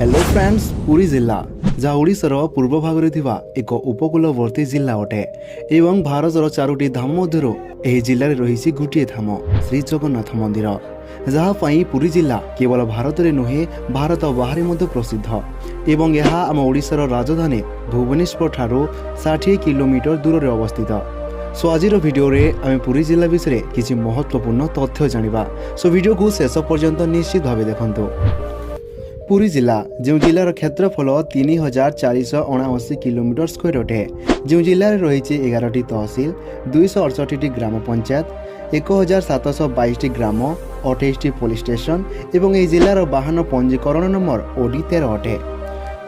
Hello friends, Puri जिला जहाँ ओडिशार पूर्व भाग एक उपकूलवर्ती जिला अटे एवं भारतर 4टी धाम मध्य यह जिले रही गोटे धाम श्री जगन्नाथ मंदिर जहाँ पुरी जिला केवल भारत में नुहे भारत बाहर प्रसिद्ध एवं यह आम ओडिशार राजधानी भुवनेश्वर ठारू 60 किलोमीटर दूर अवस्थित। सो आज भिडियो आम पुरी जिला विषय किसी महत्वपूर्ण तथ्य जानिबा। सो वीडियो को शेष पर्यंत निश्चित भाव देखंतु। पुरी जिला जो जिलार क्षेत्रफल 3479 किलोमीटर स्क्वायर अटे, जो जिले रही 11टी तहसिल, 268 ग्राम पंचायत, 1722 ग्राम, 28 पुलिस स्टेशन एवं यह जिलार वाहन पंजीकरण नंबर ओडी 13 अटे।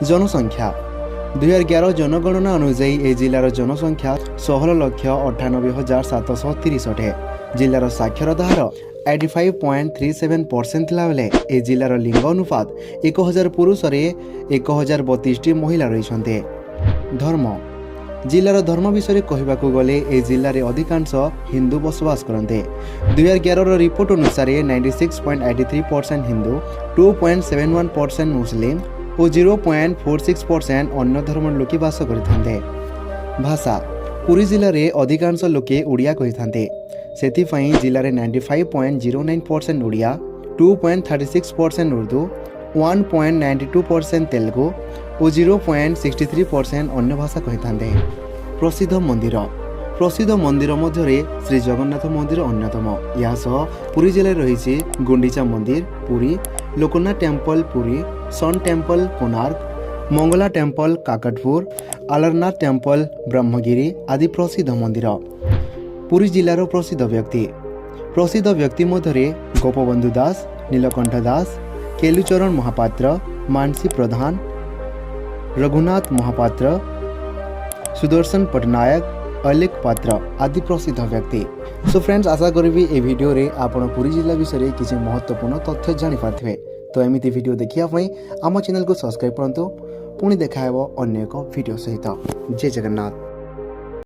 जनसंख्या 2011 जनगणना अनुसार यह जिलार जनसंख्या 16,98,730 अटे। जिलार साक्षरता हार 85.37% थिलाबेले ए जिलार लिंग अनुपात 1000 पुरुष 1032 महिला रही। धर्म जिलार धर्म विषय कहवाक गले ए जिले अधिकांश हिंदू बसवास करते। 2011 रिपोर्ट अनुसार 96.83% हिंदू, 2.71% मुस्लिम और 0.46% अन्य धर्म लोके बास करते। भाषा पुरी जिले में अधिकांश लोके ओडिया कही सेथिफाई जिले में 95.09% ओडिया, 2.36% उर्दू, 1.92% तेलुगु और 0.63% अन्य भाषा कही। प्रसिद्ध मंदिर मध्य श्री जगन्नाथ मंदिर अन्यतम। यह पुरी जिले रही गुंडीचा मंदिर Puri, Loknath temple Puri, sun temple Konark, Mangala temple Kakatpur, Alarnath temple Brahmagiri आदि प्रसिद्ध मंदिर। पुरी जिलार प्रसिद्ध व्यक्ति मध्य गोपबंधु दास, नीलकंठ दास, केलुचरण महापात्र, मानसी प्रधान, रघुनाथ महापात्र, सुदर्शन पटनायक, अलेख पात्र आदि प्रसिद्ध व्यक्ति। सो फ्रेंड्स, आशा करी ए वीडियो रे आपण पुरी जिला विषय किसी महत्वपूर्ण तथ्य जानी पारथिबे। तो एमिति वीडियो देखिया पई आम चैनल को सब्सक्राइब करंतु। पुणी देखा अन्य एक वीडियो सहित। जय जगन्नाथ।